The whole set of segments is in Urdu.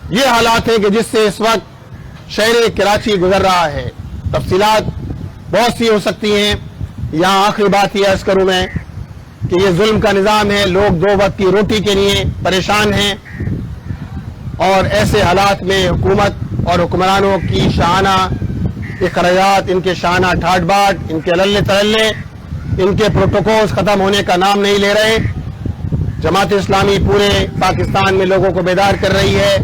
یہ حالات ہیں کہ جس سے اس وقت شہر کراچی گزر رہا ہے. تفصیلات بہت سی ہو سکتی ہیں. یہاں آخری بات یہ عرض کروں میں کہ یہ ظلم کا نظام ہے. لوگ 2 وقت کی روٹی کے لیے پریشان ہیں اور ایسے حالات میں حکومت اور حکمرانوں کی شاہانہ اخراجات، ان کے شاہانہ ٹھاٹ باٹ، ان کے للے تللے، ان کے پروٹوکولز ختم ہونے کا نام نہیں لے رہے. جماعت اسلامی پورے پاکستان میں لوگوں کو بیدار کر رہی ہے،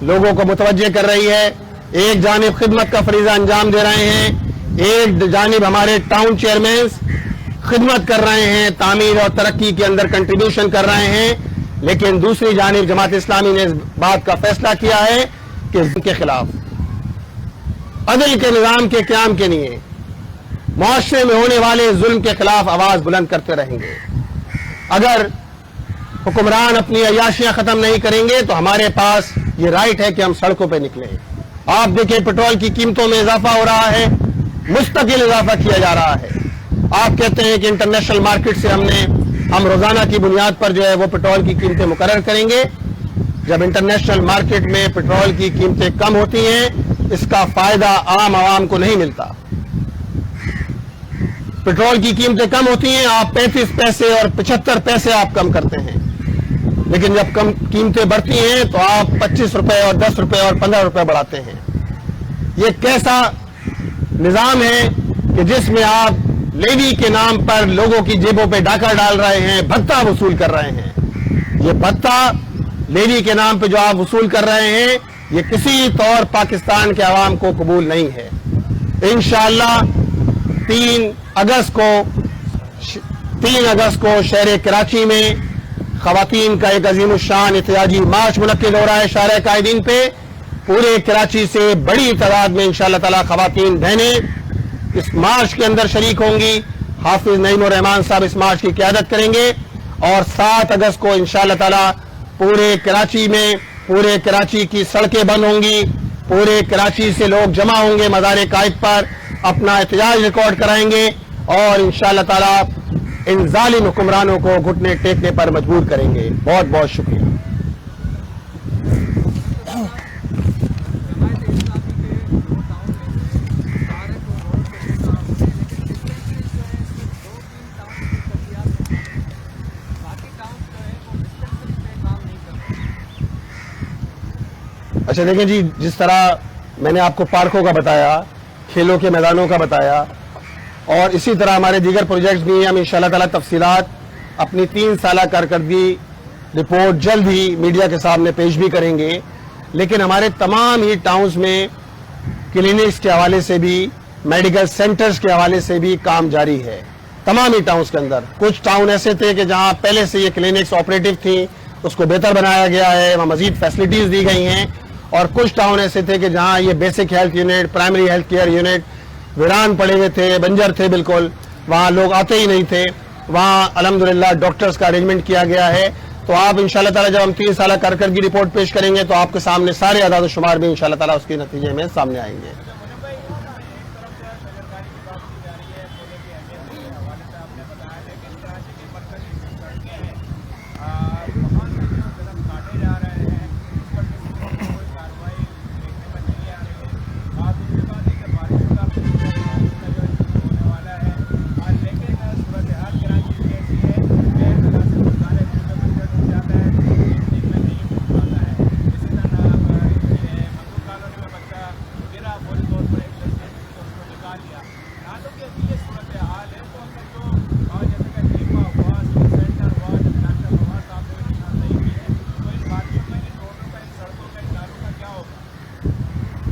لوگوں کو متوجہ کر رہی ہے. ایک جانب خدمت کا فریضہ انجام دے رہے ہیں، ایک جانب ہمارے ٹاؤن چیئرمینز خدمت کر رہے ہیں، تعمیر اور ترقی کے اندر کنٹریبیوشن کر رہے ہیں. لیکن دوسری جانب جماعت اسلامی نے اس بات کا فیصلہ کیا ہے کہ ظلم کے خلاف، عدل کے نظام کے قیام کے لیے، معاشرے میں ہونے والے ظلم کے خلاف آواز بلند کرتے رہیں گے. اگر حکمران اپنی عیاشیاں ختم نہیں کریں گے تو ہمارے پاس یہ رائٹ ہے کہ ہم سڑکوں پہ نکلیں. آپ دیکھیں پٹرول کی قیمتوں میں اضافہ ہو رہا ہے، مستقل اضافہ کیا جا رہا ہے. آپ کہتے ہیں کہ انٹرنیشنل مارکیٹ سے ہم روزانہ کی بنیاد پر جو ہے وہ پٹرول کی قیمتیں مقرر کریں گے. جب انٹرنیشنل مارکیٹ میں پٹرول کی قیمتیں کم ہوتی ہیں، اس کا فائدہ عام عوام کو نہیں ملتا. پٹرول کی قیمتیں کم ہوتی ہیں، آپ 35 پیسے اور 75 پیسے آپ کم کرتے ہیں. لیکن جب کم قیمتیں بڑھتی ہیں تو آپ 25 روپے اور 10 روپے اور 15 روپے بڑھاتے ہیں. یہ کیسا نظام ہے کہ جس میں آپ لیوی کے نام پر لوگوں کی جیبوں پہ ڈاکہ ڈال رہے ہیں، بھتہ وصول کر رہے ہیں. یہ بھتہ لیوی کے نام پہ جو آپ وصول کر رہے ہیں، یہ کسی طور پاکستان کے عوام کو قبول نہیں ہے. انشاءاللہ 3 اگست کو شہر کراچی میں خواتین کا ایک عظیم الشان احتجاجی مارچ منعقد ہو رہا ہے. شارع قائدین پہ پورے کراچی سے بڑی تعداد میں انشاءاللہ تعالی خواتین بہنیں اس مارچ کے اندر شریک ہوں گی. حافظ نعیم الرحمان صاحب اس مارچ کی قیادت کریں گے اور 7 اگست کو انشاءاللہ تعالی پورے کراچی میں پورے کراچی کی سڑکیں بند ہوں گی. پورے کراچی سے لوگ جمع ہوں گے مزار قائد پر، اپنا احتجاج ریکارڈ کرائیں گے اور انشاءاللہ تعالی ان ظالم حکمرانوں کو گھٹنے ٹیکنے پر مجبور کریں گے. بہت بہت شکریہ. اچھا دیکھیں جی، جس طرح میں نے آپ کو پارکوں کا بتایا، کھیلوں کے میدانوں کا بتایا، اور اسی طرح ہمارے دیگر پروجیکٹس بھی ہیں. ہم انشاءاللہ تعالی تفصیلات اپنی 3 سالہ کارکردگی رپورٹ جلد ہی میڈیا کے سامنے پیش بھی کریں گے. لیکن ہمارے تمام ہی ٹاؤنز میں کلینکس کے حوالے سے بھی، میڈیکل سینٹرز کے حوالے سے بھی کام جاری ہے. تمام ہی ٹاؤنز کے اندر کچھ ٹاؤن ایسے تھے کہ جہاں پہلے سے یہ کلینکس آپریٹو تھیں، اس کو بہتر بنایا گیا ہے، وہاں مزید فیسلٹیز دی گئی ہیں. اور کچھ ٹاؤن ایسے تھے کہ جہاں یہ basic health unit, primary health care unit ویران پڑے ہوئے تھے، بنجر تھے بالکل، وہاں لوگ آتے ہی نہیں تھے. وہاں الحمدللہ ڈاکٹرز کا ارینجمنٹ کیا گیا ہے. تو آپ انشاءاللہ تعالی جب ہم 3 سالہ کارکردگی رپورٹ پیش کریں گے تو آپ کے سامنے سارے اعداد و شمار بھی انشاءاللہ تعالی اس کے نتیجے میں سامنے آئیں گے.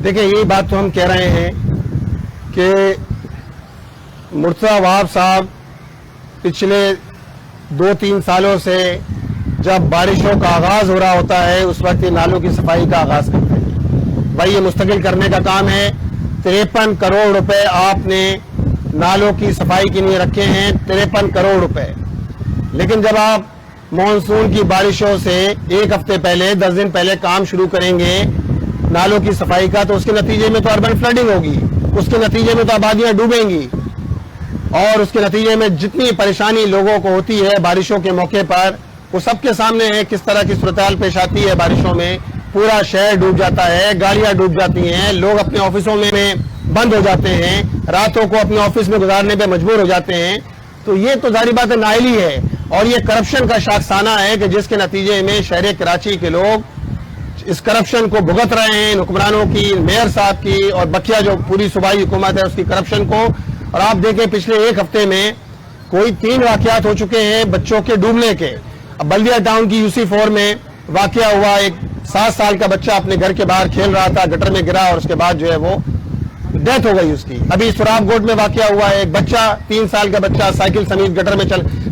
دیکھیں یہی بات تو ہم کہہ رہے ہیں کہ مرتضی وہاب صاحب پچھلے 2-3 سالوں سے جب بارشوں کا آغاز ہو رہا ہوتا ہے اس وقت یہ نالوں کی صفائی کا آغاز کرتے ہیں. بھائی یہ مستقل کرنے کا کام ہے. 53 کروڑ روپے آپ نے نالوں کی صفائی کے لیے رکھے ہیں، 53 کروڑ روپے. لیکن جب آپ مانسون کی بارشوں سے 1 ہفتے پہلے 10 دن پہلے کام شروع کریں گے نالوں کی صفائی کا تو اس کے نتیجے میں تو اربن فلڈنگ ہوگی، اس کے نتیجے میں تو آبادیاں ڈوبیں گی اور اس کے نتیجے میں جتنی پریشانی لوگوں کو ہوتی ہے بارشوں کے موقع پر وہ سب کے سامنے ہے. کس طرح کی صورتحال پیش آتی ہے بارشوں میں پورا شہر ڈوب جاتا ہے، گاڑیاں ڈوب جاتی ہیں، لوگ اپنے آفسوں میں بند ہو جاتے ہیں، راتوں کو اپنے آفس میں گزارنے پہ مجبور ہو جاتے ہیں، تو یہ تو ظاہری بات ہے نااہلی ہے، اور یہ کرپشن کا شاخسانہ ہے کہ جس کے نتیجے میں شہر کراچی کے لوگ اس کرپشن کو بھگت رہے ہیں، حکمرانوں کی، میئر صاحب کی، اور بقیہ جو پوری صوبائی حکومت ہے اس کی کرپشن کو۔ اور آپ دیکھیں پچھلے ایک ہفتے میں کوئی 3 واقعات ہو چکے ہیں بچوں کے ڈوبنے کے۔ اب بلدیہ ٹاؤن کی UC 4 میں واقعہ ہوا، ایک 7 سال کا بچہ اپنے گھر کے باہر کھیل رہا تھا، گٹر میں گرا اور اس کے بعد جو ہے وہ ڈیتھ ہو گئی اس کی۔ ابھی سراب گوٹ میں واقعہ ہوا ہے، ایک بچہ 3 سال کا بچہ سائیکل سمیت گٹر میں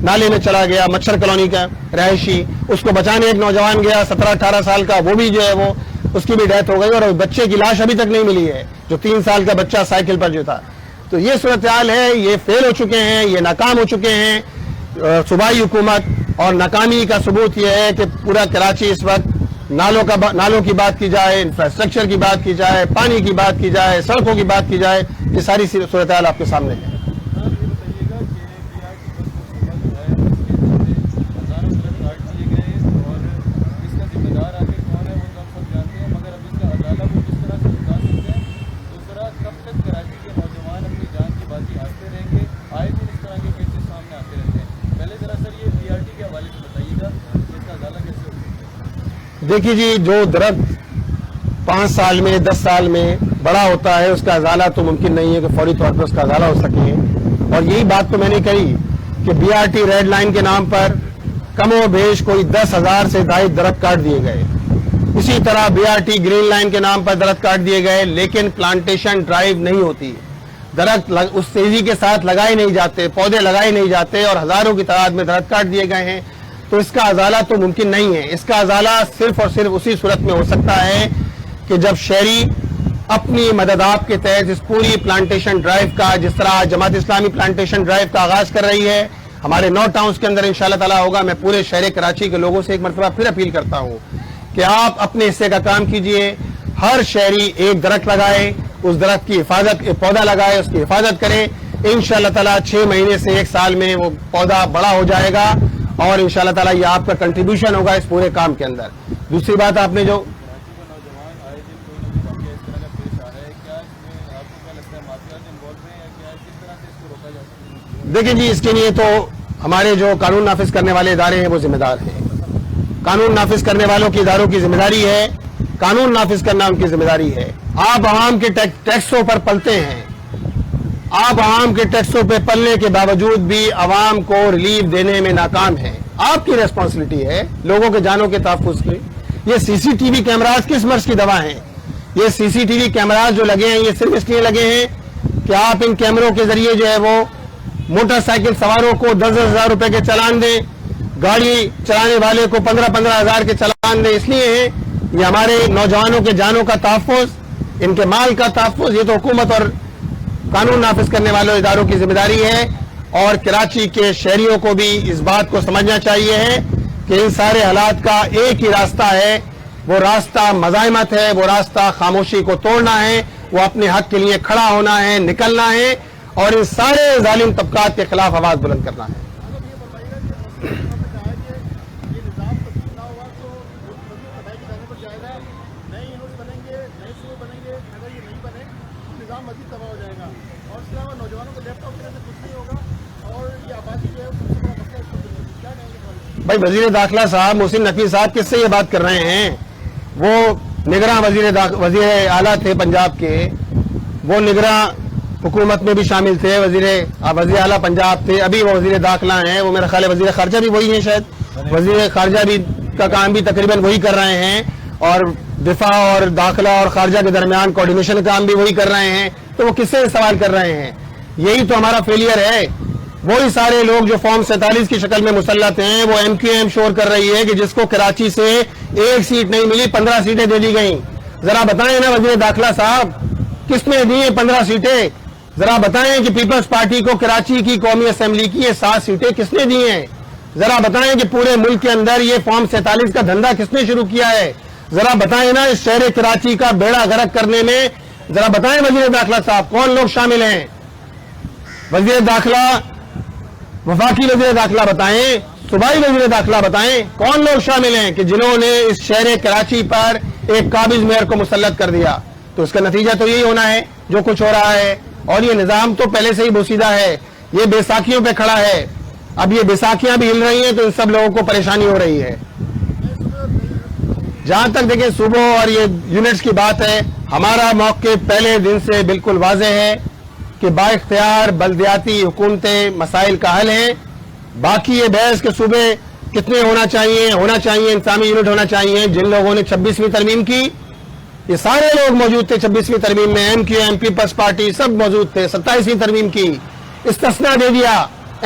نالے میں چلا گیا، مچھر کالونی کا رہائشی، اس کو بچانے ایک نوجوان گیا 17-18 سال کا، وہ بھی جو ہے وہ اس کی بھی ڈیتھ ہو گئی، اور بچے کی لاش ابھی تک نہیں ملی ہے جو 3 سال کا بچہ سائیکل پر جو تھا۔ تو یہ صورتحال ہے، یہ فیل ہو چکے ہیں، یہ ناکام ہو چکے ہیں صوبائی حکومت، اور ناکامی کا ثبوت یہ ہے کہ پورا کراچی اس وقت نالوں کی بات کی جائے، انفراسٹرکچر کی بات کی جائے، پانی کی بات کی جائے، سڑکوں کی بات کی جائے، یہ ساری صورتحال آپ کے سامنے ہے۔ دیکھیے جی، جو درخت 5 سال میں 10 سال میں بڑا ہوتا ہے اس کا ازالہ تو ممکن نہیں ہے کہ فوری طور پر اس کا ازالہ ہو سکے، اور یہی بات تو میں نے کہی کہ BRT ریڈ لائن کے نام پر کم و بیش کوئی 10,000 سے زائد درخت کاٹ دیے گئے، اسی طرح BRT گرین لائن کے نام پر درخت کاٹ دیے گئے، لیکن پلانٹیشن ڈرائیو نہیں ہوتی، درخت اس تیزی کے ساتھ لگائے نہیں جاتے، پودے لگائے نہیں جاتے، اور ہزاروں کی تعداد میں درخت کاٹ دیے گئے ہیں۔ تو اس کا ازالہ تو ممکن نہیں ہے، اس کا ازالہ صرف اور صرف اسی صورت میں ہو سکتا ہے کہ جب شہری اپنی مددات کے تحت اس پوری پلانٹیشن ڈرائیو کا، جس طرح جماعت اسلامی پلانٹیشن ڈرائیو کا آغاز کر رہی ہے، ہمارے 9 ٹاؤنز کے اندر انشاءاللہ تعالیٰ ہوگا۔ میں پورے شہر کراچی کے لوگوں سے ایک مرتبہ پھر اپیل کرتا ہوں کہ آپ اپنے حصے کا کام کیجئے، ہر شہری ایک درخت لگائے، اس درخت کی حفاظت، پودا لگائے، اس کی حفاظت کرے، انشاءاللہ تعالیٰ 6 مہینے سے 1 سال میں وہ پودا بڑا ہو جائے گا، اور انشاءاللہ تعالیٰ یہ آپ کا کنٹریبیوشن ہوگا اس پورے کام کے اندر۔ دوسری بات آپ نے جو دیکھیں جی، اس کے لیے تو ہمارے جو قانون نافذ کرنے والے ادارے ہیں وہ ذمہ دار ہیں، قانون نافذ کرنے والوں کی اداروں کی ذمہ داری ہے، قانون نافذ کرنا ان کی ذمہ داری ہے۔ آپ عوام کے ٹیکسوں پر پلتے ہیں، آپ عوام کے ٹیکسوں پہ پلنے کے باوجود بھی عوام کو ریلیف دینے میں ناکام ہیں۔ آپ کی ریسپانسبلٹی ہے لوگوں کے جانوں کے تحفظ کی۔ یہ CCTV کیمراز کس مرض کی دوا ہیں؟ یہ CCTV کیمراز جو لگے ہیں یہ صرف اس لیے لگے ہیں کہ آپ ان کیمروں کے ذریعے جو ہے وہ موٹر سائیکل سواروں کو 10-10 ہزار روپے کے چلان دیں، گاڑی چلانے والے کو 15-15 ہزار کے چلان دیں، اس لیے ہیں یہ ہمارے نوجوانوں کے جانوں کا تحفظ، ان کے مال کا تحفظ، یہ تو حکومت اور قانون نافذ کرنے والوں اداروں کی ذمہ داری ہے، اور کراچی کے شہریوں کو بھی اس بات کو سمجھنا چاہیے ہے کہ ان سارے حالات کا ایک ہی راستہ ہے، وہ راستہ مزاحمت ہے، وہ راستہ خاموشی کو توڑنا ہے، وہ اپنے حق کے لیے کھڑا ہونا ہے، نکلنا ہے، اور ان سارے ظالم طبقات کے خلاف آواز بلند کرنا ہے۔ بھائی وزیر داخلہ صاحب محسن نقوی صاحب کس سے یہ بات کر رہے ہیں؟ وہ نگراں وزیر اعلیٰ تھے پنجاب کے، وہ نگراں حکومت میں بھی شامل تھے، وزیر اعلیٰ پنجاب تھے، ابھی وہ وزیر داخلہ ہیں، وہ میرا خیال ہے وزیر خارجہ بھی وہی ہیں، شاید وزیر خارجہ بھی کا کام بھی تقریباً وہی کر رہے ہیں، اور دفاع اور داخلہ اور خارجہ کے درمیان کوارڈینیشن کا کام بھی وہی کر رہے ہیں، تو وہ کس سے سوال کر رہے ہیں؟ یہی تو ہمارا فیلئر ہے۔ وہی سارے لوگ جو فارم 47 کی شکل میں مسلط ہیں، وہ MQM شور کر رہی ہے کہ جس کو کراچی سے 1 سیٹ نہیں ملی، 15 سیٹیں دے دی گئیں۔ ذرا بتائیں نا وزیر داخلہ صاحب، کس نے دی ہیں 15 سیٹیں؟ ذرا بتائیں کہ پیپلز پارٹی کو کراچی کی قومی اسمبلی کی یہ 7 سیٹیں کس نے دی ہیں؟ ذرا بتائیں کہ پورے ملک کے اندر یہ فارم 47 کا دھندا کس نے شروع کیا ہے؟ ذرا بتائیں نا اس شہر کراچی کا بیڑا غرق کرنے میں، ذرا بتائیں وزیر داخلہ صاحب کون لوگ شامل ہیں؟ وزیر داخلہ، وفاقی وزیر داخلہ بتائیں، صوبائی وزیر داخلہ بتائیں، کون لوگ شامل ہیں کہ جنہوں نے اس شہر کراچی پر ایک قابض میئر کو مسلط کر دیا. تو اس کا نتیجہ تو یہی ہونا ہے جو کچھ ہو رہا ہے. اور یہ نظام تو پہلے سے ہی بوسیدہ ہے, یہ بیساکھیوں پہ کھڑا ہے. اب یہ بیساکھیاں بھی ہل رہی ہیں تو ان سب لوگوں کو پریشانی ہو رہی ہے. جہاں تک دیکھیں صوبوں اور یہ یونٹس کی بات ہے, ہمارا موقف پہلے دن سے بالکل واضح ہے کہ با اختیار بلدیاتی حکومتیں مسائل کا حل ہیں. باقی یہ بحث کے صوبے کتنے ہونا چاہیے انتظامی یونٹ ہونا چاہیے. جن لوگوں نے 26ویں ترمیم کی, یہ سارے لوگ موجود تھے 26ویں ترمیم میں, ایم کیو ایم پیپلز پارٹی سب موجود تھے. 27ویں ترمیم کی استثناء دے دیا,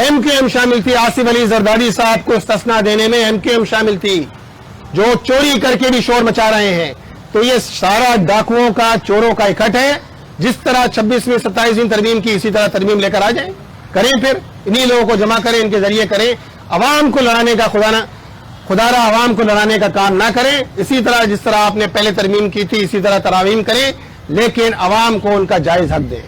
ایم کیو ایم شامل تھی. آصف علی زرداری صاحب کو استثناء دینے میں ایم کیو ایم شامل تھی, جو چوری کر کے بھی شور مچا رہے ہیں. تو یہ سارا ڈاکوؤں کا, چوروں کا اکٹھ ہے. جس طرح 26ویں 27ویں ترمیم کی اسی طرح ترمیم لے کر آ جائیں, کریں, پھر انہی لوگوں کو جمع کریں, ان کے ذریعے کریں. عوام کو لڑانے کا خدا عوام کو لڑانے کا کام نہ کریں. اسی طرح جس طرح آپ نے پہلے ترمیم کی تھی اسی طرح ترامیم کریں, لیکن عوام کو ان کا جائز حق دیں.